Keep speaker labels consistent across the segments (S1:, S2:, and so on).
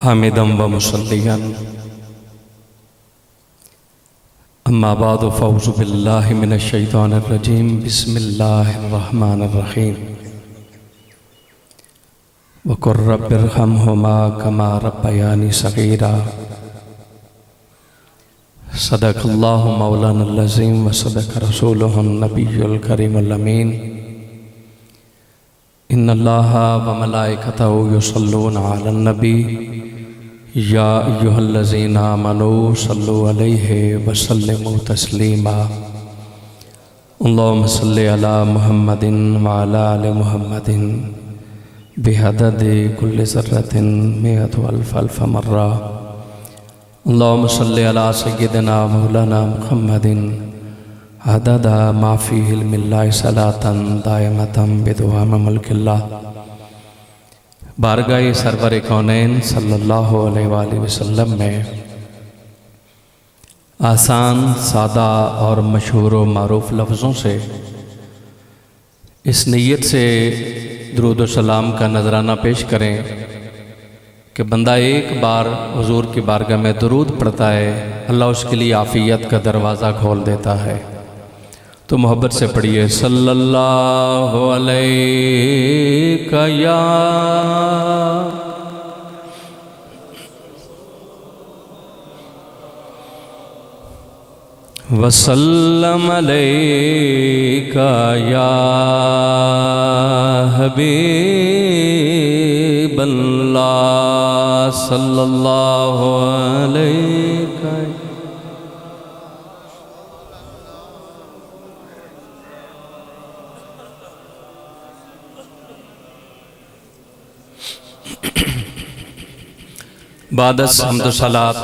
S1: حامدا ومصليا اما بعد فاعوذ بالله من الشيطان الرجيم بسم الله الرحمن الرحيم وقل رب ارحمهما كما ربياني صغيرا صدق الله مولانا العظيم وصدق رسوله النبي الكريم الأمين ان اللہ وملائکتہ یصلون علی النبی یا ایہا الذین آمنوا صلوا علیہ وسلموا تسلیما اللہم صلی علی محمد وعلی آل محمد بعدد کل ذرۃ مئۃ الف الف مرہ اللہم صلی علی سیدنا مولانا محمد عدد ما فی علم اللہ صلاة دائمة بدوام ملک اللہ بارگاہ سرور کونین صلی اللہ علیہ وآلہ وسلم میں آسان سادہ اور مشہور و معروف لفظوں سے اس نیت سے درود و سلام کا نذرانہ پیش کریں کہ بندہ ایک بار حضور کی بارگاہ میں درود پڑھتا ہے اللہ اس کے لیے عافیت کا دروازہ کھول دیتا ہے۔ تو محبت سے پڑھیے صلی اللہ علیہ یا وسلم علیہ یا حبیب اللہ صلی اللہ علیہ بعد حمد و صلاۃ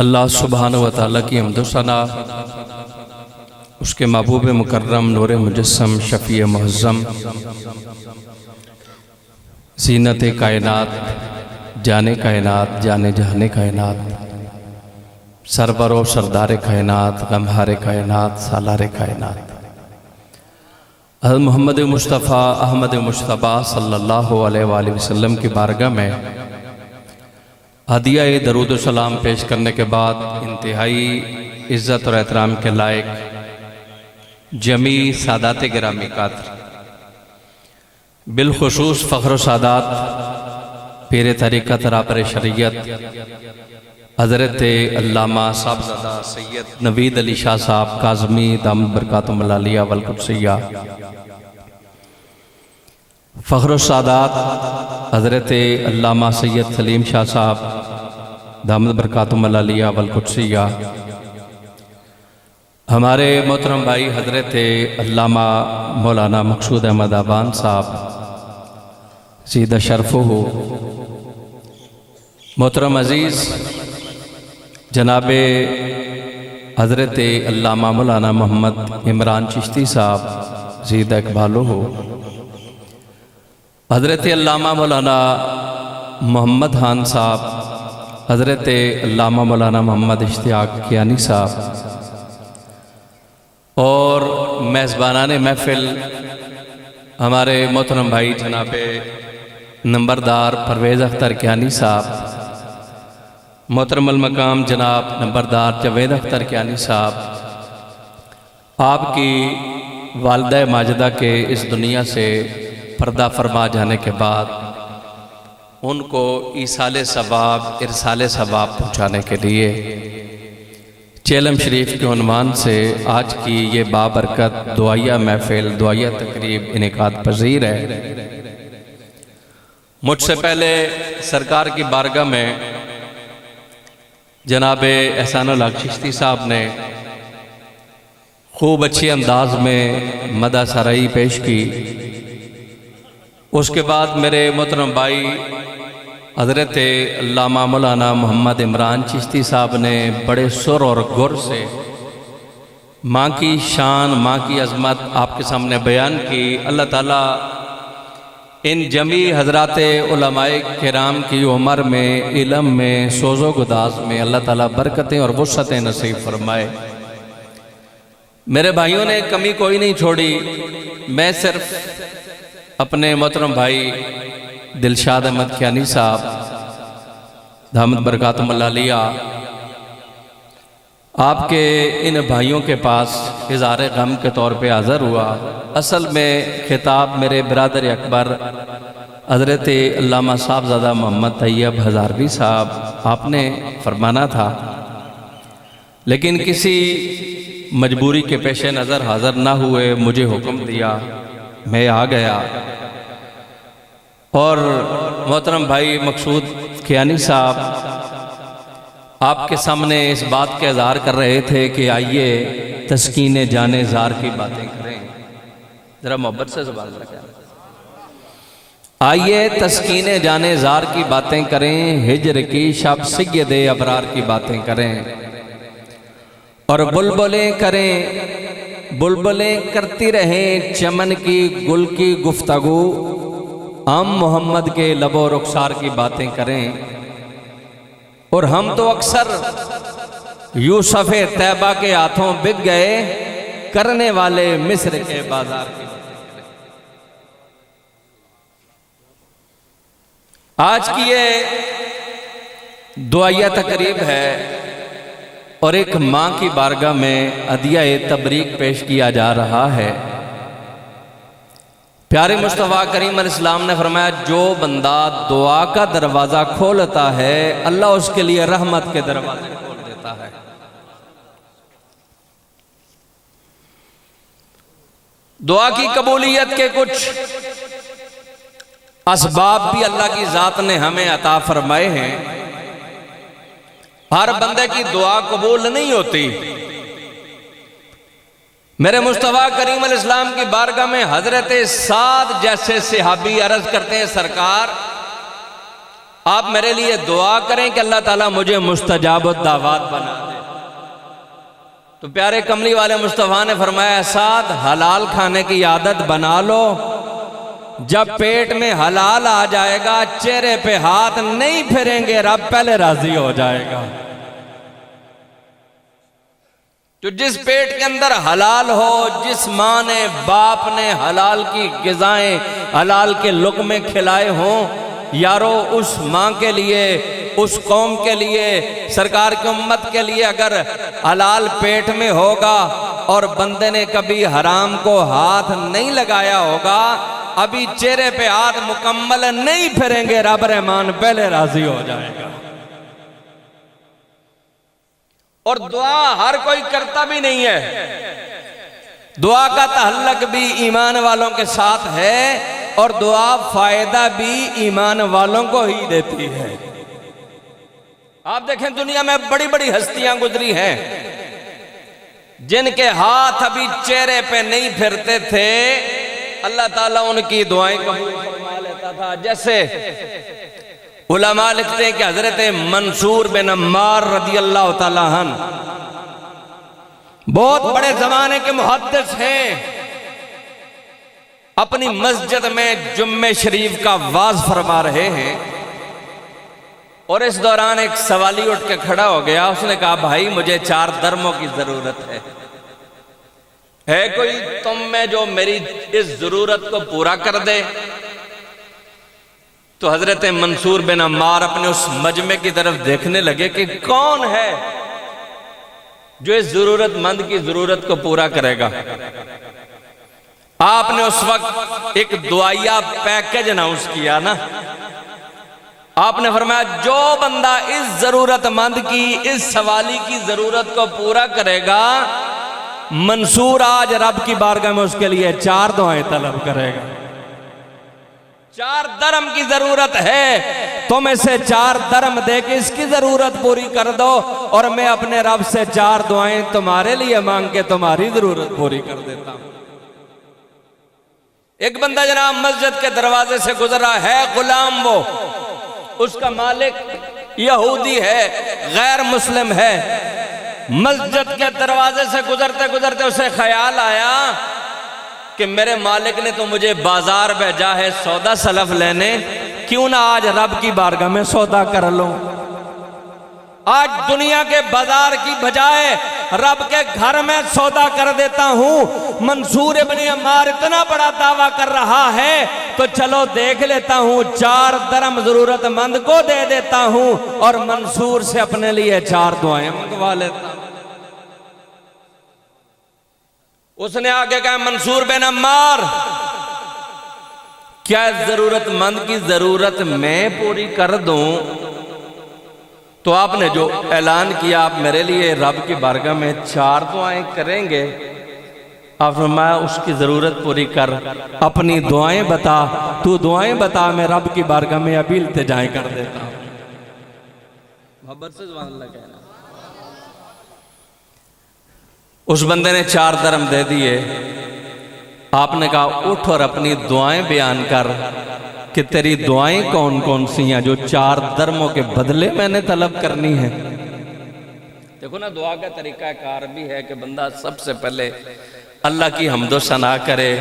S1: اللہ سبحانہ وتعالیٰ کی حمد و ثنا، اس کے محبوب مکرم نور مجسم شفیع معظم زینت کائنات جانے کائنات جانے جہانے کائنات سرور و سردار کائنات غمہار کائنات سالار کائنات حضرت محمد مصطفیٰ احمد مصطفیٰ صلی اللہ علیہ وآلہ وسلم کی بارگاہ میں ہدیہ درود و سلام پیش کرنے کے بعد انتہائی عزت اور احترام کے لائق جمیع سادات گرامی قدر بالخصوص فخر و سادات پیر طریقت رہبر شریعت حضرت علامہ صاحبزادہ سید نوید علی شاہ صاحب کاظمی دامت برکاتہم العالیہ والقدسیہ، فخر و سادات حضرت علامہ سید سلیم شاہ صاحب دامت برکاتہم العالیہ والقدسیہ، ہمارے محترم بھائی حضرت علامہ مولانا مقصود احمد آبان صاحب زیدہ شرفہ، محترم عزیز جناب حضرت علامہ مولانا محمد عمران چشتی صاحب زیدہ اقبالہ، حضرت علامہ مولانا محمد خان صاحب، حضرت علامہ مولانا محمد اشتیاق کیانی صاحب، اور میزبانان محفل ہمارے محترم بھائی جناب نمبردار پرویز اختر کیانی صاحب، محترم المقام جناب نمبردار جاوید اختر کیانی صاحب، آپ کی والدہ ماجدہ کے اس دنیا سے پردہ فرما جانے کے بعد ان کو ایصال ثواب ارسال ثواب پہنچانے کے لیے چیلم شریف کے عنوان سے آج کی یہ بابرکت دعائیہ محفل دعائیہ تقریب انعقاد پذیر ہے۔ مجھ سے پہلے سرکار کی بارگاہ میں جناب احسان الحق چشتی صاحب نے خوب اچھی انداز میں مدح سرائی پیش کی، اس کے بعد میرے محترم بھائی حضرت علامہ مولانا محمد عمران چشتی صاحب نے بڑے سر اور گر سے ماں کی شان ماں کی عظمت آپ کے سامنے بیان کی۔ اللہ تعالیٰ ان جمیع حضرات علماء کرام کی عمر میں علم میں سوز و گداز میں اللہ تعالیٰ برکتیں اور وسعتیں نصیب فرمائے۔ میرے بھائیوں نے کمی کوئی نہیں چھوڑی، میں صرف اپنے محترم بھائی دلشاد احمد کیانی صاحب دامت برکاتہم اللہ علیہ آپ کے ان بھائیوں کے پاس اظہار غم کے طور پہ حاضر ہوا۔ اصل میں خطاب میرے برادر اکبر حضرت علامہ صاحبزادہ محمد طیب ہزاروی صاحب آپ نے فرمانا تھا، لیکن کسی مجبوری کے پیش نظر حاضر نہ ہوئے، مجھے حکم دیا، میں آ گیا۔ اور محترم بھائی مقصود کیانی صاحب آپ کے سامنے اس بات کا اظہار کر رہے تھے کہ آئیے تسکین جان زار کی باتیں کریں، ذرا محبت سے زبان لگائیں، آئیے تسکین جان زار کی باتیں کریں، ہجر کی شب سید ابرار کی باتیں کریں، اور بلبلیں کریں، بلبلیں کرتی رہیں چمن کی گل کی گفتگو، ہم محمد کے لب و رخسار کی باتیں کریں۔ اور ہم تو اکثر یوسف طیبہ کے ہاتھوں بک گئے، کرنے والے مصر کے بازار کی باتیں کریں۔ آج کی یہ دعائیہ تقریب ہے اور ایک ماں کی بارگاہ میں عدیہ تبریک پیش کیا جا رہا ہے۔ پیارے مصطفیٰ کریم علیہ السلام نے فرمایا جو بندہ دعا کا دروازہ کھولتا ہے اللہ اس کے لیے رحمت کے دروازے کھول دیتا ہے۔ دعا کی قبولیت کے کچھ اسباب بھی اللہ کی ذات نے ہمیں عطا فرمائے ہیں۔ ہر بندے کی دعا قبول نہیں ہوتی۔ میرے مصطفیٰ کریم علیہ السلام کی بارگاہ میں حضرت سعد جیسے صحابی عرض کرتے ہیں سرکار آپ میرے لیے دعا کریں کہ اللہ تعالیٰ مجھے مستجاب الدعوات بنا دے۔ تو پیارے کملی والے مصطفیٰ نے فرمایا سعد حلال کھانے کی عادت بنا لو، جب پیٹ میں حلال آ جائے گا چہرے پہ ہاتھ نہیں پھیریں گے، رب پہلے راضی ہو جائے گا۔ تو جس پیٹ کے اندر حلال ہو، جس ماں نے باپ نے حلال کی غذائیں حلال کے لقمے کھلائے ہوں، یارو اس ماں کے لیے، اس قوم کے لیے، سرکار کی امت کے لیے اگر حلال پیٹ میں ہوگا اور بندے نے کبھی حرام کو ہاتھ نہیں لگایا ہوگا، ابھی چہرے پہ ہاتھ مکمل نہیں پھیریں گے، رب رحمان پہلے راضی ہو جائے گا۔ اور دعا ہر کوئی کرتا بھی نہیں ہے، دعا کا تعلق بھی ایمان والوں کے ساتھ ہے اور دعا فائدہ بھی ایمان والوں کو ہی دیتی ہے۔ آپ دیکھیں دنیا میں بڑی بڑی ہستیاں گزری ہیں جن کے ہاتھ ابھی چہرے پہ نہیں پھرتے تھے، اللہ تعالیٰ ان کی دعائیں قبول فرما لیتا تھا۔ جیسے علماء لکھتے ہیں کہ حضرت منصور بن عمار رضی اللہ تعالیٰ عنہ بہت بڑے زمانے کے محدث ہیں، اپنی مسجد میں جمعہ شریف کا وعظ فرما رہے ہیں، اور اس دوران ایک سوالی اٹھ کے کھڑا ہو گیا۔ اس نے کہا بھائی مجھے 4 درموں کی ضرورت ہے کوئی تم میں جو میری اس ضرورت کو پورا کر دے؟ تو حضرت منصور بن عمار اپنے اس مجمع کی طرف دیکھنے لگے کہ کون ہے جو اس ضرورت مند کی ضرورت کو پورا کرے گا۔ آپ نے اس وقت ایک دعائیہ پیکج اناؤنس کیا نا، آپ نے فرمایا جو بندہ اس ضرورت مند کی، اس سوالی کی ضرورت کو پورا کرے گا، منصور آج رب کی بارگاہ میں اس کے لیے 4 دعائیں طلب کرے گا۔ 4 درم کی ضرورت ہے، تم اسے 4 درم دے کے اس کی ضرورت پوری کر دو، اور میں اپنے رب سے 4 دعائیں تمہارے لیے مانگ کے تمہاری ضرورت پوری کر دیتا ہوں۔ ایک بندہ جناب مسجد کے دروازے سے گزرا ہے، غلام وہ، اس کا مالک یہودی ہے، غیر مسلم ہے۔ مسجد کے دروازے سے گزرتے گزرتے اسے خیال آیا کہ میرے مالک نے تو مجھے بازار بھیجا ہے سودا سلف لینے، کیوں نہ آج رب کی بارگاہ میں سودا کر لوں۔ آج دنیا کے بازار کی بجائے رب کے گھر میں سودا کر دیتا ہوں۔ منصور ابن عمار اتنا بڑا دعویٰ کر رہا ہے
S2: تو چلو دیکھ لیتا ہوں 4 درم ضرورت مند کو دے دیتا ہوں اور منصور سے اپنے لیے 4 دعائیں منگوا لیتا ہوں۔ اس نے آگے کہا منصور بن عمار کیا ضرورت مند کی ضرورت میں پوری کر دوں؟ تو آپ نے جو اعلان کیا آپ میرے لیے رب کی بارگاہ میں 4 دعائیں کریں گے، آپ فرمایا اس کی ضرورت پوری کر، اپنی دعائیں بتا، تو دعائیں بتا، میں رب کی بارگاہ میں ابھی التجائیں کر دیتا ہوں۔ محبت سے سبحان اللہ کہنا۔ اس بندے نے 4 درم دے دیے، آپ نے کہا اٹھ اور اپنی دعائیں بیان کر کہ تیری دعائیں کون کون سی ہیں جو 4 درموں کے بدلے میں نے طلب کرنی ہے۔ دیکھو نا دعا کا طریقہ کار بھی ہے کہ بندہ سب سے پہلے اللہ کی حمد و ثنا کرے،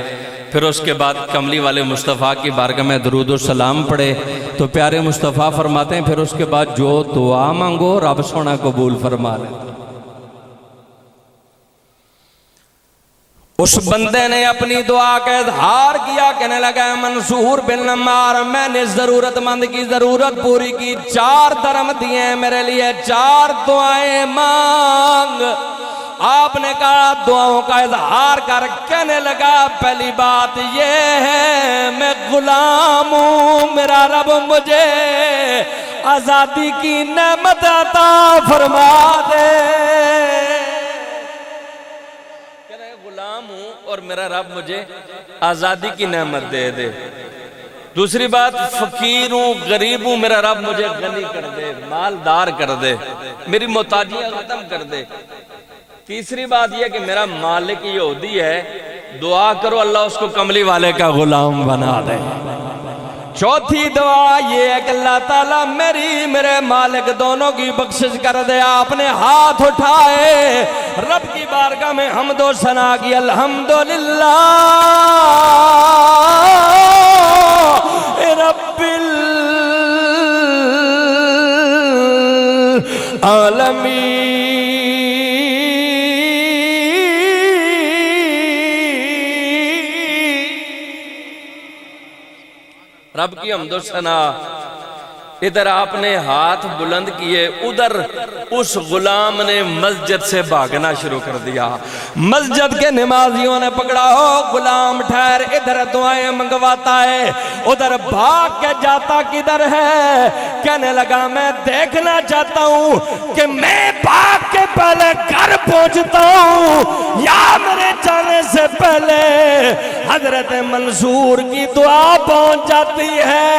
S2: پھر اس کے بعد کملی والے مصطفیٰ کی بارگاہ میں درود و سلام پڑھے، تو پیارے مصطفیٰ فرماتے ہیں پھر اس کے بعد جو دعا مانگو رب سونا قبول فرما لے۔ اس بندے نے اپنی دعا کا اظہار کیا، کہنے لگا منصور بن عمار میں نے ضرورت مند کی ضرورت پوری کی، 4 درم دیے میرے لیے، 4 دعائیں مانگ۔ آپ نے کہا دعاؤں کا اظہار کر، کہنے لگا پہلی بات یہ ہے میں غلام ہوں، میرا رب مجھے آزادی کی نعمت عطا فرما دے۔ غلام ہوں اور میرا رب مجھے آزادی کی نعمت دے دے۔ دوسری بات فقیر ہوں، غریب ہوں، میرا رب مجھے غنی کر دے، مالدار کر دے، میری محتاجیاں ختم کر دے۔ تیسری بات یہ کہ میرا مالک یہودی ہے، دعا کرو اللہ اس کو کملی والے کا غلام بنا دے۔ چوتھی دعا یہ ہے کہ اللہ تعالیٰ میرے مالک دونوں کی بخشش کر دے۔ آپ نے ہاتھ اٹھائے، رب کی بارگاہ میں حمد و ثنا کی، الحمدللہ رب العالمین۔ رب کی حمد و ثنا۔ ادھر آپ نے ہاتھ بلند کیے، ادھر اس غلام نے مسجد سے بھاگنا شروع کر دیا۔ مسجد کے نمازیوں نے پکڑا، ہو غلام ٹھہر، ادھر دعائیں منگواتا ہے، ادھر بھاگ کے جاتا کدھر ہے؟ کہنے لگا میں دیکھنا چاہتا ہوں کہ میں بھاگ کے پہلے گھر پہنچتا ہوں یا میرے جانے سے پہلے حضرت منصور کی دعا پہنچ جاتی ہے۔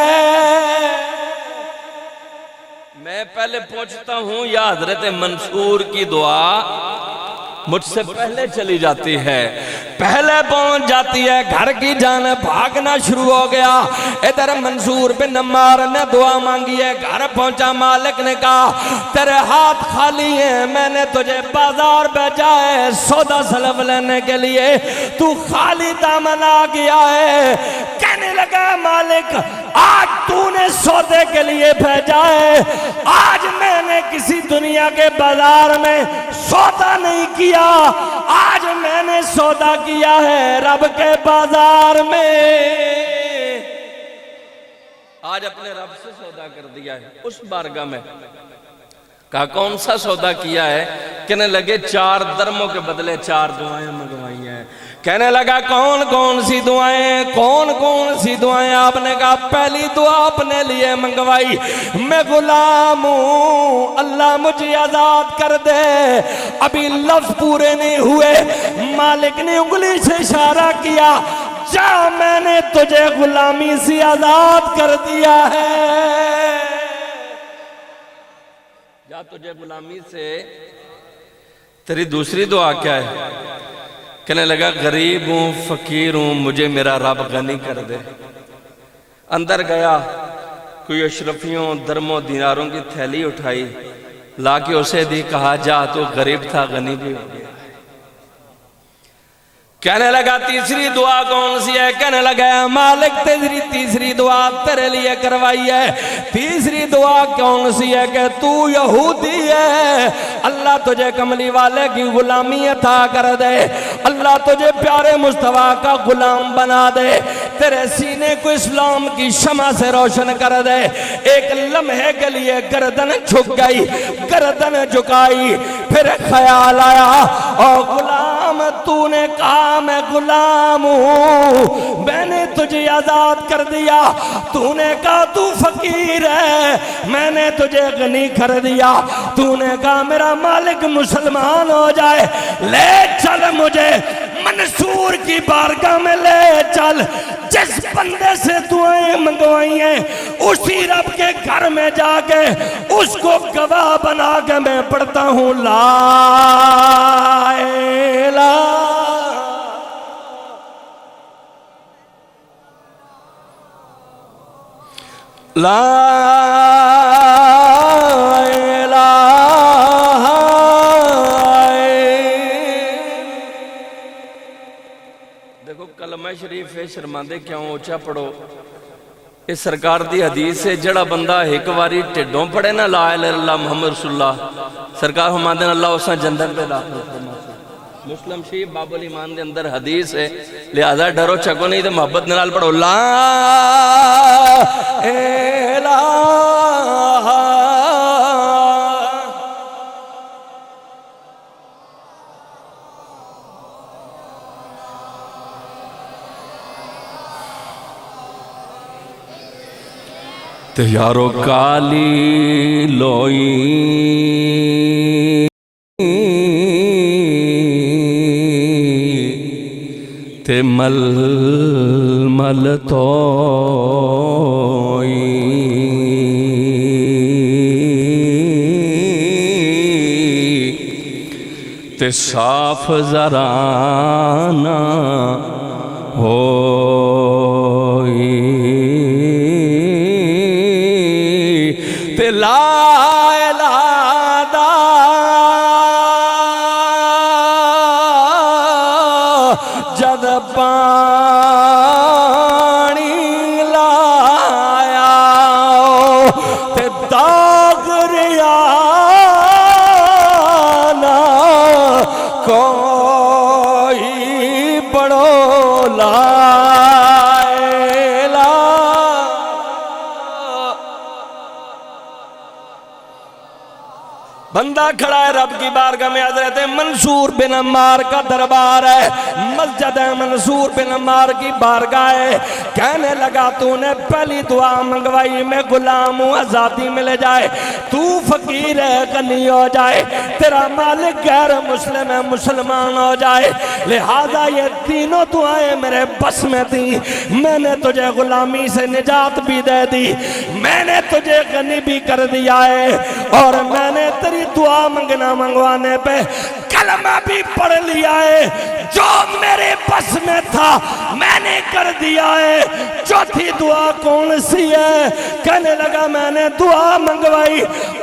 S2: میں پہلے پہنچتا ہوں یا حضرت منصور کی دعا مجھ سے پہلے چلی جاتی ہے، پہلے پہنچ جاتی ہے۔ گھر کی جانب بھاگنا شروع ہو گیا۔ ادھر منصور بن عمار نے دعا مانگی ہے، گھر پہنچا، مالک نے کہا تیرے ہاتھ خالی ہیں، میں نے تجھے بازار بھیجا ہے سودا سلف لینے کے لیے، تو خالی دامن آ گیا ہے۔ کہنے لگا مالک آج تو نے سودے کے لیے بھیجا ہے، آج میں نے کسی دنیا کے بازار میں سودا نہیں کیا، آج میں نے سودا کیا ہے رب کے بازار میں، آج اپنے رب سے سودا کر دیا ہے اس بارگاہ میں۔ کہا کون سا سودا کیا ہے؟ کہنے لگے 4 درموں کے بدلے 4 دعائیں منگوائی ہیں۔ کہنے لگا کون کون سی دعائیں، کون کون سی دعائیں؟ آپ نے کہا پہلی دعا اپنے لیے منگوائی، میں غلام ہوں، اللہ مجھے آزاد کر دے۔ ابھی لفظ پورے نہیں ہوئے، مالک نے انگلی سے اشارہ کیا، جا میں نے تجھے غلامی سے آزاد کر دیا ہے، جا تجھے غلامی سے۔ تیری دوسری دعا کیا ہے؟ کہنے لگا غریب ہوں، فقیر ہوں، مجھے میرا رب غنی کر دے۔ اندر گیا، کوئی اشرفیوں درموں دیناروں کی تھیلی اٹھائی، لا کے اسے دی، کہا جا تو غریب تھا غنی بھی ہو گیا۔ کہنے لگا تیسری دعا کون سی ہے؟ کہنے لگا مالک تیسری دعا تیرے لیے کروائی ہے۔ تیسری دعا کون سی ہے؟ کہ تو یہودی ہے، اللہ تجھے کملی والے کی غلامی عطا کر دے، اللہ تجھے پیارے مصطفیٰ کا غلام بنا دے۔ تیرے سینے کو اسلام کی شمع سے روشن کر دے۔ ایک لمحے کے لیے گردن جھک گئی، گردن جھکائی، پھر خیال آیا او غلام تو نے کہا میں غلام ہوں، میں نے تجھے آزاد کر دیا، تو نے کہا تو فقیر ہے، میں نے تجھے غنی کر دیا، تو نے کہا میرا مالک مسلمان ہو جائے، لے چل مجھے منصور کی بارگاہ میں لے چل، جس بندے سے دعائیں منگوائی ہیں اسی رب کے گھر میں جا کے اس کو گواہ بنا کے میں پڑھتا ہوں لا الہ لا دیکھو کلمہ شریف ہے، شرماندے کیوں اونچا پڑھو، اس سرکار دی حدیث ہے جڑا بندہ ایک واری ٹھڈوں پڑھے نا لا الہ الا اللہ محمد رسول اللہ، سرکار فرماندے اللہ اساں جنت پہ داخل فرماتے۔ مسلم شریف باب الایمان دے اندر حدیث ہے، لہذا ڈرو چکو نہیں تو محبت نال پڑھو لا الہ تے یارو کالی لوئی تے مل مل توئی تے صاف زرانہ ہوئی تے لا الہ دا جد پانی لایا تے داغ ریانا کوئی بڑو لا بندہ کھڑا ہے رب کی بارگاہ میں، حضرت منصور بن عمار کا دربار ہے، مسجد منصور بن عمار کی بارگاہ ہے، کہنے لگا تو نے پہلی دعا منگوائی میں غلام ہوں آزادی ملے جائے، تو فقیر ہے غنی ہو جائے، تیرا مالک غیر مسلم ہے مسلمان ہو جائے، لہذا یہ تینوں دعائیں میرے بس میں تھی، میں نے تجھے غلامی سے نجات بھی دے دی، میں نے تجھے غنی بھی کر دیا ہے، اور میں نے تیری دعا منگنا منگوانے پہ کلمہ بھی پڑھ لیا ہے، جو میرے بس میں تھا میں نے کر دیا ہے۔ چوتھی دعا کون سی ہے؟ کہنے لگا میں نے دعا منگوائی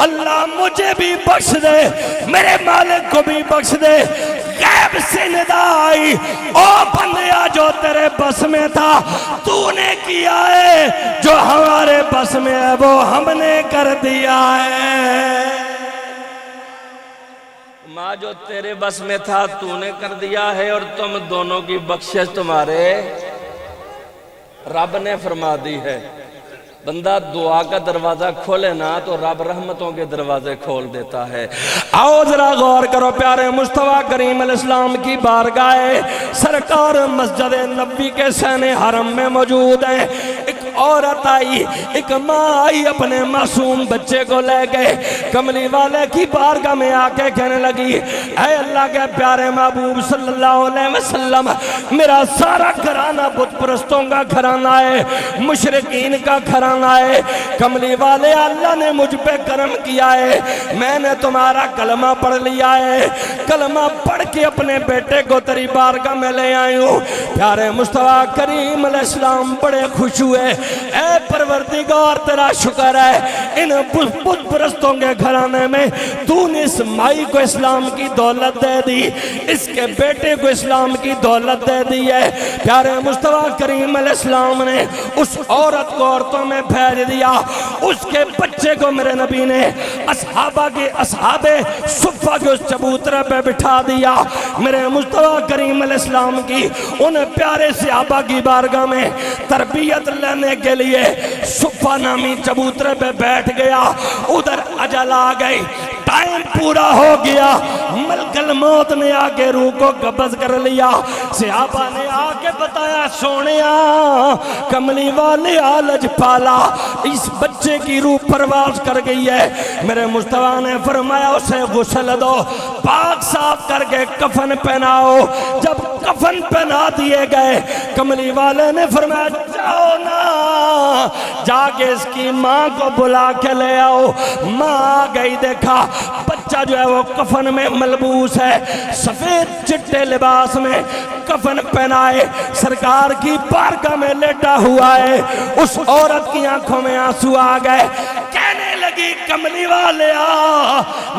S2: اللہ مجھے بھی بخش دے، میرے مالک کو بھی بخش دے، غیب سے ندا آئی او بندیا جو تیرے بس میں تھا تو نے کیا ہے، جو ہمارے بس میں ہے وہ ہم نے کر دیا ہے۔ ماں جو تیرے بس میں تھا تو نے کر دیا ہے، اور تم دونوں کی بخشش تمہارے رب نے فرما دی ہے۔ بندہ دعا کا دروازہ کھولے نا تو رب رحمتوں کے دروازے کھول دیتا ہے۔ آؤ ذرا غور کرو، پیارے مصطفیٰ کریم علیہ السلام کی بارگاہ سرکار مسجد نبوی کے سین حرم میں موجود ہیں۔ ایک عورت آئی، ایک ماں آئی، اپنے معصوم بچے کو لے گئے، کملی والے کی بارگاہ میں آ کے کہنے لگی اے اللہ کے پیارے محبوب صلی اللہ علیہ وسلم، میرا سارا گھرانہ بت پرستوں کا گھرانہ ہے، مشرکین کا گھرانہ ہے، کملی والے اللہ نے مجھ پہ کرم کیا ہے، میں نے تمہارا کلمہ پڑھ لیا ہے، کلمہ پڑھ کے اپنے بیٹے کو تیری بارگاہ میں لے آئی ہوں۔ پیارے مصطفیٰ کریم علیہ السلام بڑے خوش ہوئے، اے پروردگار تیرا شکر ہے ان بت پرستوں کے گھرانے میں تو نے اس مائی کو اسلام کی دولت دے دی، اس کے بیٹے کو اسلام کی دولت دے دی ہے۔ پیارے مصطفیٰ کریم علیہ السلام نے اس عورت کو عورتوں میں بھیج دیا، اس کے بچے کو میرے نبی نے اصحاب صفہ کے اس چبوترے پہ بٹھا دیا۔ میرے مصطفیٰ کریم علیہ السلام کی ان پیارے صحابہ کی بارگاہ میں تربیت لینے کے لیے صفہ نامی چبوترے پہ بیٹھ گیا۔ ادھر اجل آ گئی، ٹائم پورا ہو گیا، ملک الموت نے آگے روح کو قبض کر لیا۔ صحابہ نے آگے بتایا سونیا کملی والے آلج پالا، اس بچے کی روح پرواز کر گئی ہے۔ میرے مصطفیٰ نے فرمایا اسے غسل دو، پاک صاف کر کے کفن پہناؤ۔ جب کفن پہنا دیے گئے کملی والے نے فرمایا جاؤ نا جا کے اس کی ماں کو بلا کے لے آؤ۔ ماں آ گئی، دیکھا بچہ جو ہے وہ کفن میں ملبوس ہے، سفید چٹے لباس میں کفن پہنائے سرکار کی بارگاہ میں لیٹا ہوا ہے۔ اس عورت کی آنکھوں میں آنسو آ گئے، کہنے لگی کملی والے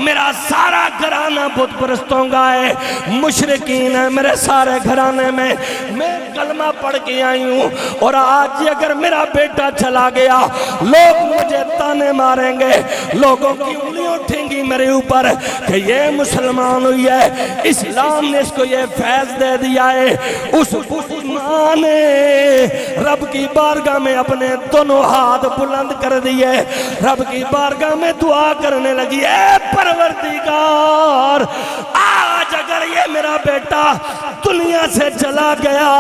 S2: میرا سارا گھرانہ بت پرستوں کا ہے، مشرکین ہے میرے سارے گھرانے میں، میں کلمہ پڑھ کے آئی ہوں، اور آج اگر میرا بیٹا چلا گیا لوگ مجھے تانے ماریں گے، لوگوں کی انگلیاں اٹھیں گی میرے اوپر کہ یہ مسلمان ہوئی ہے، اسلام نے اس کو یہ فیض دے دیا ہے۔ اس ماں نے رب کی بارگاہ میں اپنے دونوں ہاتھ بلند کر دیے، رب کی بارگاہ میں دعا کرنے لگی، اے پروردگار آج اگر یہ میرا بیٹا دنیا سے چلا گیا،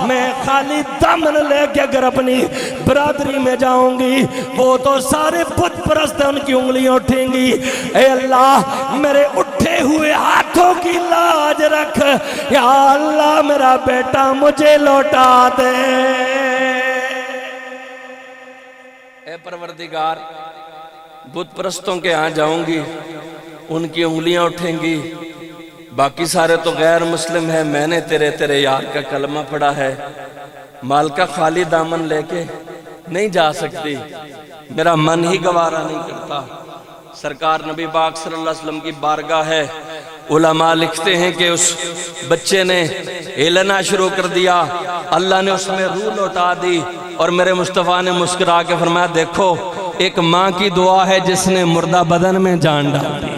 S2: میں خالی دامن لے کے اگر اپنی برادری میں جاؤں گی، وہ تو سارے بت پرست ان کی انگلیاں اٹھیں گی۔ اے اللہ میرے اٹھے ہوئے ہاتھوں کی لاج رکھ، یا اللہ میرا بیٹا مجھے لوٹا دے۔ اے پروردگار بت پرستوں کے ہاں جاؤں گی، ان کی انگلیاں اٹھیں گی، باقی سارے تو غیر مسلم ہیں، میں نے تیرے یار کا کلمہ پڑھا ہے، مال کا خالی دامن لے کے نہیں جا سکتی، میرا من ہی گوارا نہیں کرتا۔ سرکار نبی پاک صلی اللہ علیہ وسلم کی بارگاہ ہے، علماء لکھتے ہیں کہ اس بچے نے ہلنا شروع کر دیا، اللہ نے اس میں روح لوٹا دی، اور میرے مصطفیٰ نے مسکرا کے فرمایا دیکھو ایک ماں کی دعا ہے جس نے مردہ بدن میں جان ڈال دی۔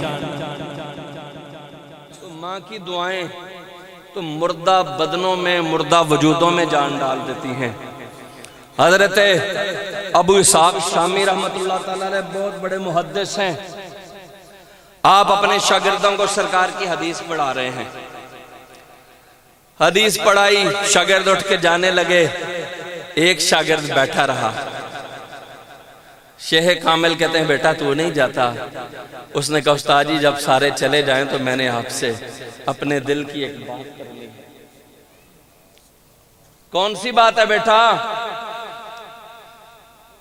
S2: تو ماں کی دعائیں تو مردہ بدنوں میں، مردہ وجودوں میں جان ڈال دیتی ہیں۔ حضرت ابو اسحاق شامی رحمت اللہ تعالیٰ علیہ بہت بڑے محدث ہیں، آپ اپنے شاگردوں کو سرکار کی حدیث پڑھا رہے ہیں، حدیث پڑھائی، شاگرد اٹھ کے جانے لگے، ایک شاگرد بیٹھا رہا۔ شیخ کامل کہتے ہیں بیٹا تو نہیں جاتا؟ اس نے کہا استاد جی جب سارے چلے جائیں تو میں نے آپ سے اپنے دل کی ایک بات کرنی ہے۔ کون سی بات ہے بیٹا؟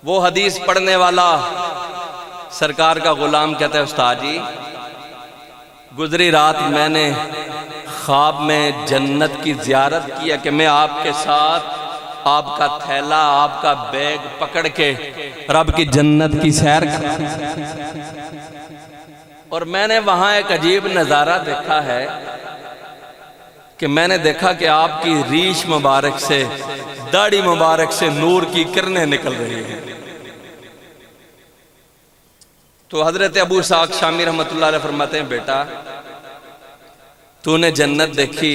S2: وہ حدیث پڑھنے والا سرکار کا غلام کہتا ہے استاد جی گزری رات میں نے خواب میں جنت کی زیارت کیا کہ میں آپ کے ساتھ آپ کا تھیلا، آپ کا بیگ پکڑ کے رب کی جنت کی سیر کرتا، اور میں نے وہاں ایک عجیب نظارہ دیکھا ہے کہ میں نے دیکھا کہ آپ کی ریش مبارک سے، داڑھی مبارک سے نور کی کرنیں نکل رہی ہیں۔ تو حضرت ابو اسحاق شامی رحمت اللہ علیہ فرماتے ہیں بیٹا تو نے جنت دیکھی،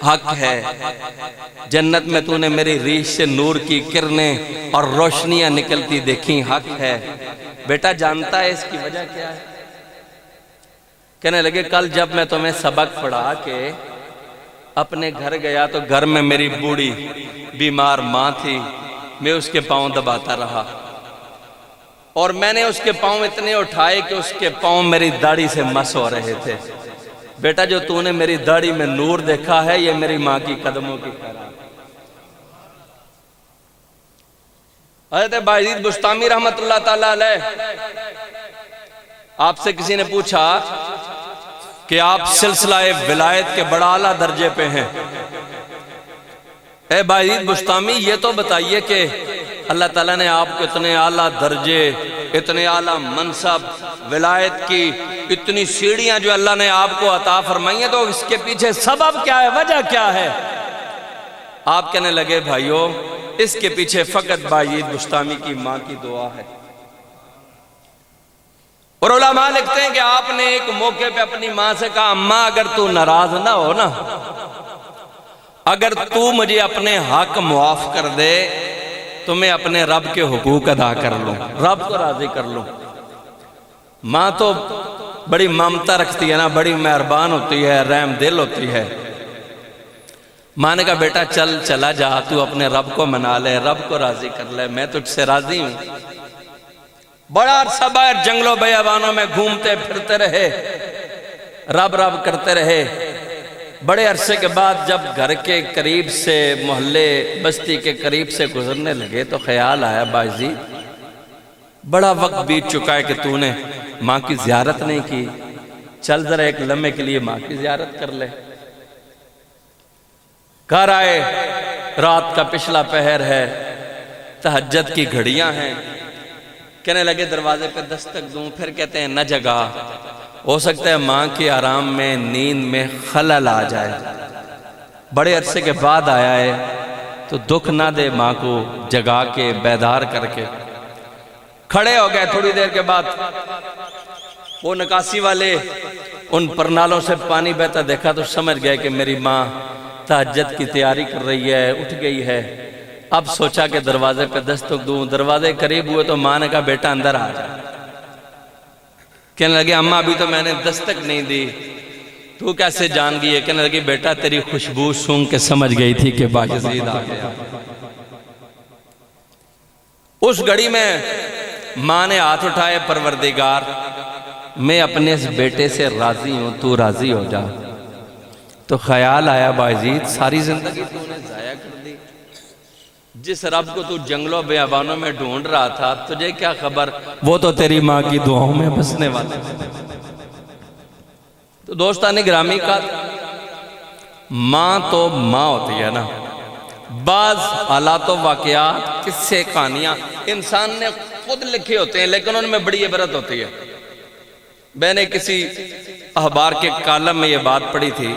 S2: حق ہے، جنت میں تو نے میری ریش سے نور کی کرنیں اور روشنیاں نکلتی دیکھی، حق ہے، بیٹا جانتا ہے اس کی وجہ کیا ہے؟ کہنے لگے کل جب میں تمہیں سبق پڑھا کے اپنے گھر گیا تو گھر میں میری بوڑھی بیمار ماں تھی، میں اس کے پاؤں دباتا رہا، اور میں نے اس کے پاؤں اتنے اٹھائے کہ اس کے پاؤں میری داڑھی سے مس ہو رہے تھے۔ بیٹا جو تو نے میری داڑھی میں نور دیکھا ہے یہ میری ماں کی قدموں کی خیرات۔ حضرت بایزید بستامی رحمت اللہ تعالیٰ علیہ آپ سے کسی نے پوچھا کہ آپ سلسلہ ولایت کے بڑا اعلیٰ درجے پہ ہیں، اے بایزید بستامی یہ تو بتائیے کہ اللہ تعالیٰ نے آپ کو اتنے اعلیٰ درجے، اتنے اعلیٰ منصب، ولایت کی اتنی سیڑھیاں جو اللہ نے آپ کو عطا فرمائی ہیں، تو اس کے پیچھے سبب کیا ہے، وجہ کیا ہے؟ آپ کہنے لگے بھائیو اس کے پیچھے فقط بایزید بسطامی کی ماں کی دعا ہے۔ اور علماء لکھتے ہیں کہ آپ نے ایک موقع پہ اپنی ماں سے کہا اماں اگر تو ناراض نہ ہو نا، اگر تو مجھے اپنے حق معاف کر دے تو میں اپنے رب کے حقوق ادا کر لوں، رب کو راضی کر لوں۔ ماں تو بڑی ممتا رکھتی ہے نا، بڑی مہربان ہوتی ہے، رحم دل ہوتی ہے۔ ماں نے کہا بیٹا چلا جا، تو اپنے رب کو منا لے، رب کو راضی کر لے، میں تجھ سے راضی ہوں۔ بڑا عرصہ باہر جنگلوں بیابانوں میں گھومتے پھرتے رہے، رب رب کرتے رہے۔ بڑے عرصے کے بعد جب گھر کے قریب سے، محلے بستی کے قریب سے گزرنے لگے تو خیال آیا بایزید بڑا وقت بیت چکا ہے کہ تو نے ماں کی زیارت نہیں کی، چل ذرا ایک لمحے کے لیے ماں کی زیارت کر لے۔ گھر آئے، رات کا پچھلا پہر ہے، تہجد کی گھڑیاں ہیں، کہنے لگے دروازے پہ دستک دوں، پھر کہتے ہیں نہ جگا، ہو سکتا ہے ماں کی آرام میں، نیند میں خلل آ جائے۔ بڑے عرصے کے بعد آیا ہے تو دکھ نہ دے ماں کو، جگا کے بیدار کر کے کھڑے ہو گئے۔ تھوڑی دیر کے بعد وہ نکاسی والے ان پرنالوں سے پانی بہتا دیکھا تو سمجھ گئے کہ میری ماں تہجد کی تیاری کر رہی ہے، اٹھ گئی ہے۔ اب سوچا کہ دروازے پہ دستک دوں، دروازے قریب ہوئے تو ماں نے کہا بیٹا اندر آ جا۔ کہنے لگے اماں ابھی تو میں نے دستک نہیں دی، تو کیسے جان گئی ہے؟ کہنے لگی بیٹا تیری خوشبو سونگ کے سمجھ گئی تھی کہ بایزید آ گیا۔ اس گھڑی میں ماں نے ہاتھ اٹھائے، پروردگار میں اپنے اس بیٹے سے راضی ہوں، تو راضی ہو جا۔ تو خیال آیا بایزید ساری زندگی تو نے ضائع کر دی، جس رب کو تو جنگلوں بیابانوں میں ڈھونڈ رہا تھا، تجھے کیا خبر وہ تو تیری ماں کی دعاؤں میں بسنے والا۔ تو دوستان گرامی کا ماں تو ماں ہوتی ہے نا، بعض حالات و واقعات، قصے، کہانیاں انسان نے خود لکھے ہوتے ہیں لیکن ان میں بڑی عبرت ہوتی ہے۔ میں نے کسی اخبار کے کالم میں یہ بات پڑھی تھی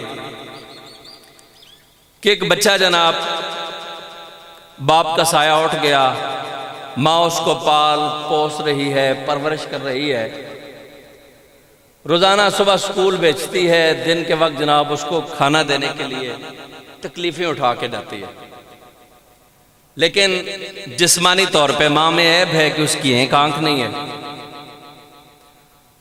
S2: کہ ایک بچہ جناب باپ کا سایہ اٹھ گیا، ماں اس کو پال پوس رہی ہے، پرورش کر رہی ہے، روزانہ صبح سکول بھیجتی ہے، دن کے وقت جناب اس کو کھانا دینے کے لیے تکلیفیں اٹھا کے جاتی ہے، لیکن جسمانی طور پہ ماں میں عیب ہے کہ اس کی ایک آنکھ نہیں ہے۔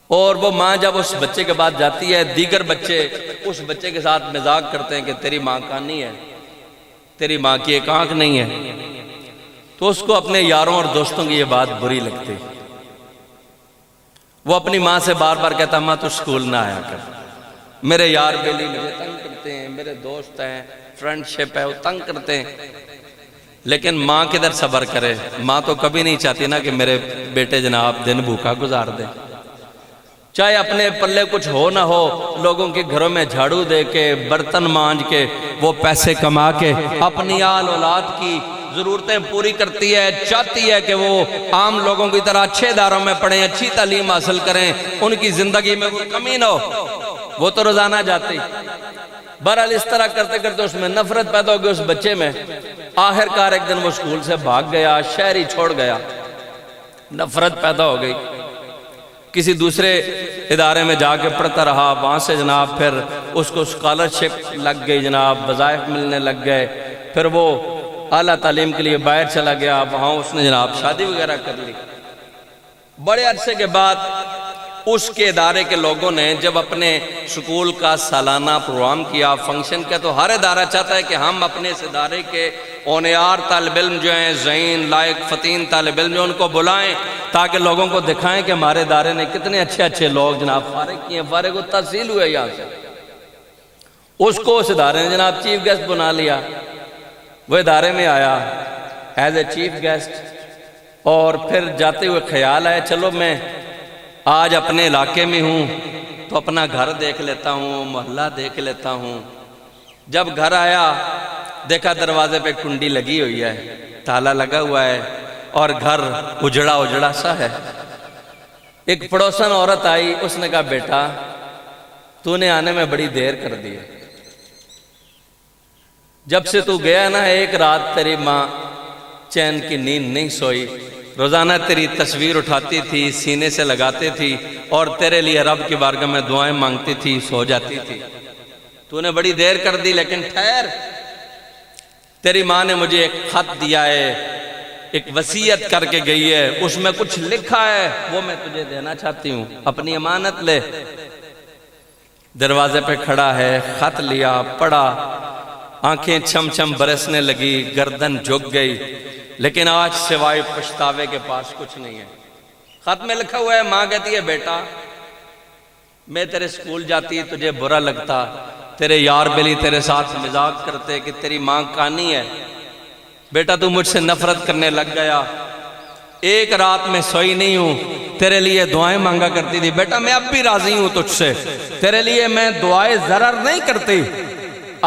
S2: اور وہ ماں جب اس بچے کے بعد جاتی ہے، دیگر بچے اس بچے کے ساتھ مذاق کرتے ہیں کہ تیری ماں کانی ہے، تیری ماں کی ایک آنکھ نہیں ہے، تو اس کو اپنے یاروں اور دوستوں کی یہ بات بری لگتی۔ وہ اپنی ماں سے بار بار کہتا ماں تو سکول نہ آیا کر، میرے یار بیلی مجھے تنگ کرتے ہیں، میرے دوست ہیں، فرینڈ شپ ہے، وہ تنگ کرتے ہیں۔ لیکن ماں کدھر صبر کرے؟ ماں تو کبھی نہیں چاہتی نا کہ میرے بیٹے جناب دن بھوکا گزار دے، چاہے اپنے پلے کچھ ہو نہ ہو، لوگوں کے گھروں میں جھاڑو دے کے، برتن مانج کے، وہ پیسے کما کے اپنی آل اولاد کی ضرورتیں پوری کرتی ہے، چاہتی ہے کہ وہ عام لوگوں کی طرح اچھے اداروں میں پڑھیں، اچھی تعلیم حاصل کریں، ان کی زندگی میں کوئی کمی نہ ہو۔ وہ تو روزانہ جاتی، بہرحال اس طرح کرتے کرتے اس میں نفرت پیدا ہو گئی اس بچے میں۔ آخر کار ایک دن وہ اسکول سے بھاگ گیا، شہر ہی چھوڑ گیا، نفرت پیدا ہو گئی، کسی دوسرے ادارے میں جا کے پڑھتا رہا، وہاں سے جناب پھر اس کو اسکالرشپ لگ گئی، جناب وظائف ملنے لگ گئے، پھر وہ اعلیٰ تعلیم کے لیے باہر چلا گیا، وہاں اس نے جناب شادی وغیرہ کر لی۔ بڑے عرصے کے بعد اس کے ادارے کے لوگوں نے جب اپنے سکول کا سالانہ پروگرام کیا، فنکشن کیا، تو ہر ادارہ چاہتا ہے کہ ہم اپنے اس ادارے کے اونیار طالب علم جو ہیں، ذہین لائق فتین طالب علم جو ان کو بلائیں تاکہ لوگوں کو دکھائیں کہ ہمارے ادارے نے کتنے اچھے اچھے لوگ جناب فارغ کیے ہیں، فارغ التحصیل ہوئے یہاں سے۔ اس کو اس ادارے نے جناب چیف گیسٹ بنا لیا، وہ ادارے میں آیا ایز اے چیف گیسٹ، اور پھر جاتے ہوئے خیال آیا چلو میں آج اپنے علاقے میں ہوں تو اپنا گھر دیکھ لیتا ہوں، محلہ دیکھ لیتا ہوں۔ جب گھر آیا دیکھا دروازے پہ کنڈی لگی ہوئی ہے، تالا لگا ہوا ہے،
S1: اور گھر اجڑا اجڑا سا ہے۔ ایک پڑوسن عورت آئی، اس نے کہا بیٹا تو نے آنے میں بڑی دیر کر دی ہے، جب سے تو گیا نا ایک رات تیری ماں چین کی نیند نہیں سوئی، روزانہ تیری تصویر اٹھاتی تھی، سینے سے لگاتی تھی اور تیرے لیے رب کی بارگاہ میں دعائیں مانگتی تھی، سو جاتی تھی۔ تو نے بڑی دیر کر دی، لیکن ٹھہر، تیری ماں نے مجھے ایک خط دیا ہے، ایک وصیت کر کے گئی ہے، اس میں کچھ لکھا ہے، وہ میں تجھے دینا چاہتی ہوں، اپنی امانت لے۔ دروازے پہ کھڑا ہے، خط لیا، پڑھا، آنکھیں چھم چھم برسنے لگی، گردن جھک گئی، لیکن آج سوائے پچھتاوے کے پاس کچھ نہیں ہے۔ خط میں لکھا ہوا ہے، ماں کہتی ہے بیٹا میں تیرے سکول جاتی تجھے برا لگتا، تیرے یار بیلی تیرے ساتھ مذاق کرتے کہ تیری ماں کانی ہے، بیٹا تو مجھ سے نفرت کرنے لگ گیا، ایک رات میں سوئی نہیں ہوں، تیرے لیے دعائیں مانگا کرتی تھی، بیٹا میں اب بھی راضی ہوں تجھ سے، تیرے لیے میں دعائیں ضرر نہیں کرتی،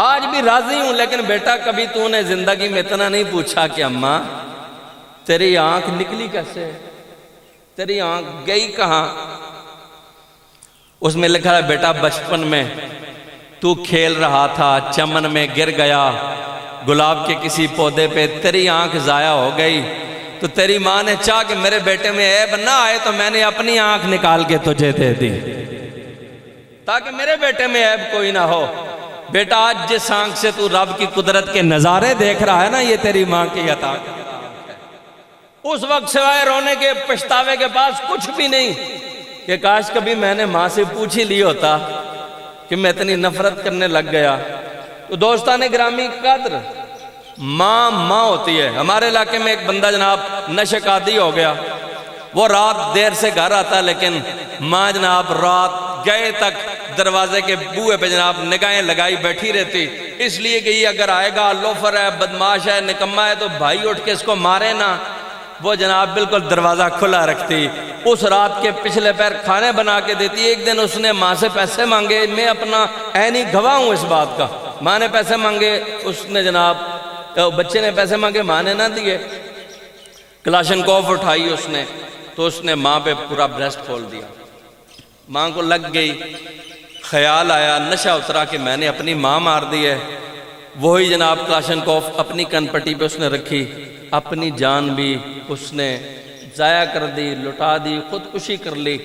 S1: آج بھی راضی ہوں، لیکن بیٹا کبھی تو نے زندگی میں اتنا نہیں پوچھا کہ اماں تیری آنکھ نکلی کیسے، تیری آنکھ گئی کہاں؟ اس میں لکھا ہے بیٹا بچپن میں تو کھیل رہا تھا، چمن میں گر گیا، گلاب کے کسی پودے پہ تیری آنکھ ضائع ہو گئی، تو تیری ماں نے چاہ کہ میرے بیٹے میں عیب نہ آئے تو میں نے اپنی آنکھ نکال کے تجھے دے دی تاکہ میرے بیٹے میں عیب کوئی نہ ہو۔ بیٹا آج جس آنکھ سے تو رب کی قدرت کے نظارے دیکھ رہا ہے نا، یہ تیری ماں کی عطا۔ اس وقت سوائے رونے کے پچھتاوے کے پاس کچھ بھی نہیں کہ کاش کبھی میں نے ماں سے پوچھ ہی لی ہوتا کہ میں اتنی نفرت کرنے لگ گیا۔ تو دوستان گرامی قدر ماں ہوتی ہے۔ ہمارے علاقے میں ایک بندہ جناب نشے کا عادی ہو گیا، وہ رات دیر سے گھر آتا، لیکن ماں جناب رات گئے تک دروازے کے بوئے پہ جناب نگاہیں لگائی بیٹھی رہتی، اس لیے کہ یہ اگر آئے گا لوفر ہے، بدماش ہے، نکمہ ہے تو بھائی اٹھ کے اس کو مارے نا، وہ جناب بالکل دروازہ کھلا رکھتی۔ اس رات کے پچھلے پیر کھانے بنا کے دیتی۔ ایک دن اس نے ماں سے پیسے مانگے، میں اپنا عینی گواہ ہوں اس بات کا، ماں نے پیسے مانگے، اس نے جناب بچے نے پیسے مانگے، ماں نے نہ دیے، کلاشن کوف اٹھائی اس نے، تو اس نے ماں پہ پورا بریسٹ کھول دیا، ماں کو لگ گئی، خیال آیا، نشہ اترا کہ میں نے اپنی ماں مار دی ہے، وہی جناب کلاشن کوف اپنی کن پٹی پہ اس نے رکھی، اپنی جان بھی اس نے ضائع کر دی، لٹا دی، خودکشی کر لی۔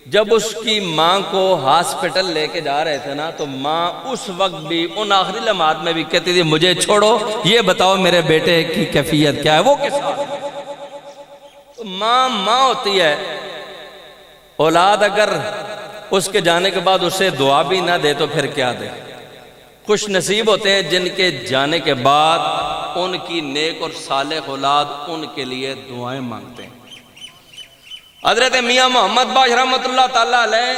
S1: جب اس کی ماں کو ہاسپٹل لے کے جا رہے تھے نا، تو ماں اس وقت بھی ان آخری لمحات میں بھی کہتی تھی مجھے چھوڑو، یہ بتاؤ میرے بیٹے کی کیفیت کیا ہے، وہ کس تو ماں ہوتی ہے۔ اولاد اگر اس کے جانے کے بعد اسے دعا بھی نہ دے تو پھر کیا دے؟ خوش نصیب ہوتے ہیں جن کے جانے کے بعد ان کی نیک اور صالح اولاد ان کے لیے دعائیں مانگتے ہیں۔ حضرت میاں محمد باش رحمۃ اللہ تعالیٰ علیہ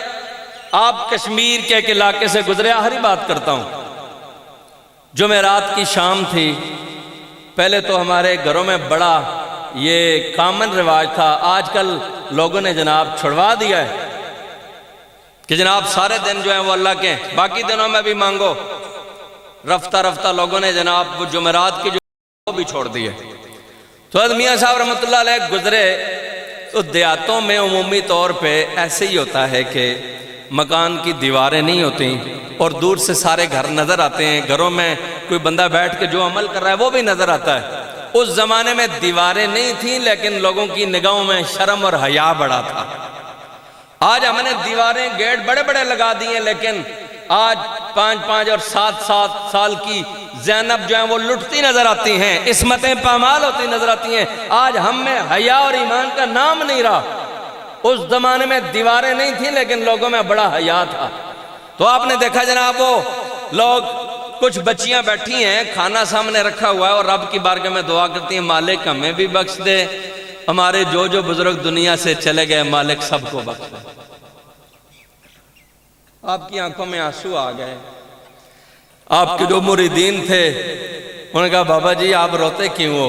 S1: آپ کشمیر کے ایک علاقے سے گزرے، آخری بات کرتا ہوں، جمعرات کی شام تھی، پہلے تو ہمارے گھروں میں بڑا یہ کامن رواج تھا، آج کل لوگوں نے جناب چھڑوا دیا ہے کہ جناب سارے دن جو ہیں وہ اللہ کے ہیں، باقی دنوں میں بھی مانگو، رفتہ رفتہ لوگوں نے جناب وہ جمعرات کی جو وہ بھی چھوڑ دیے۔ تو حضرت میاں صاحب رحمۃ اللہ علیہ گزرے، تو دیہاتوں میں عمومی طور پہ ایسے ہی ہوتا ہے کہ مکان کی دیواریں نہیں ہوتی اور دور سے سارے گھر نظر آتے ہیں، گھروں میں کوئی بندہ بیٹھ کے جو عمل کر رہا ہے وہ بھی نظر آتا ہے۔ اس زمانے میں دیواریں نہیں تھیں، لیکن لوگوں کی نگاہوں میں شرم اور حیا بڑا تھا۔ آج ہم نے دیواریں گیٹ بڑے بڑے لگا دیے، لیکن آج 5 اور 7 سال کی زینب جو ہیں وہ لٹتی نظر آتی ہیں، عصمتیں پامال ہوتی نظر آتی ہیں۔ آج ہم میں حیا اور ایمان کا نام نہیں رہا۔ اس زمانے میں دیواریں نہیں تھیں، لیکن لوگوں میں بڑا حیا تھا۔ تو آپ نے دیکھا جناب وہ لوگ، کچھ بچیاں بیٹھی ہیں، کھانا سامنے رکھا ہوا ہے اور رب کی بارگاہ میں دعا کرتی ہیں مالک ہمیں بھی بخش دے، ہمارے جو بزرگ دنیا سے چلے گئے مالک سب کو بخش دے۔ آپ کی آنکھوں میں آنسو آ گئے۔ آپ کے جو مریدین تھے انہوں نے کہا بابا جی آپ روتے کیوں ہو؟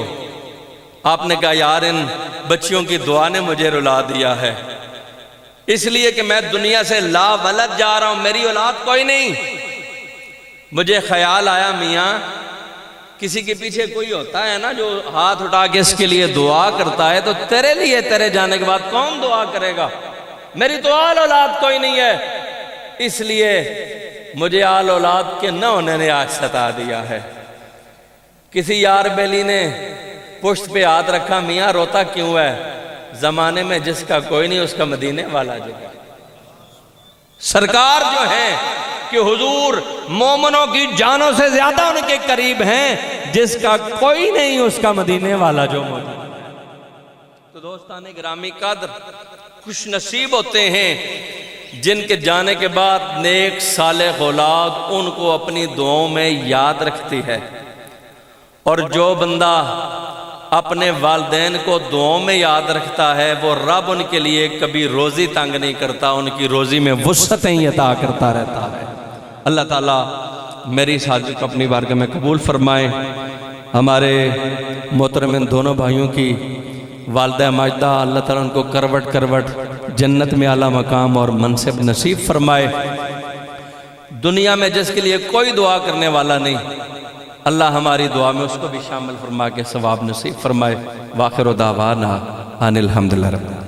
S1: آپ نے کہا یار ان بچیوں کی دعا نے مجھے رلا دیا ہے، اس لیے کہ میں دنیا سے لا ولد جا رہا ہوں، میری اولاد کوئی نہیں۔ مجھے خیال آیا میاں
S2: کسی کے پیچھے کوئی ہوتا ہے نا جو ہاتھ اٹھا کے اس کے لیے دعا کرتا ہے، تو تیرے لیے تیرے جانے کے بعد کون دعا کرے گا؟ میری تو آل اولاد کوئی نہیں ہے، اس لیے مجھے آل اولاد کے نہ ہونے نے آج ستا دیا ہے۔ کسی یار بیلی نے پشت پہ ہاتھ رکھا، میاں روتا کیوں ہے؟ زمانے میں جس کا کوئی نہیں اس کا مدینے والا جو ہے۔ سرکار جو ہے کہ حضور مومنوں کی جانوں سے زیادہ ان کے قریب ہیں، جس کا کوئی نہیں اس کا مدینے والا جو موجود ہے۔ تو دوستان گرامی قدر، خوش نصیب ہوتے ہیں جن کے جانے کے بعد نیک صالح اولاد ان کو اپنی دعاؤں میں یاد رکھتی ہے، اور جو بندہ اپنے والدین کو دعاؤں میں یاد رکھتا ہے وہ رب ان کے لیے کبھی روزی تنگ نہیں کرتا، ان کی روزی میں وسعتیں عطا کرتا رہتا ہے۔ اللہ تعالیٰ میری اس حاضری کو اپنی بارگاہ میں قبول فرمائے۔ ہمارے محترم ان دونوں بھائیوں کی والدہ ماجدہ، اللہ تعالیٰ ان کو کروٹ کروٹ جنت میں اعلیٰ مقام اور منصب نصیب فرمائے۔ دنیا میں جس کے لیے کوئی دعا کرنے والا نہیں، اللہ ہماری دعا میں اس کو بھی شامل فرما کے ثواب نصیب فرمائے۔ وآخر دعوانا ان الحمدللہ رب العالمین۔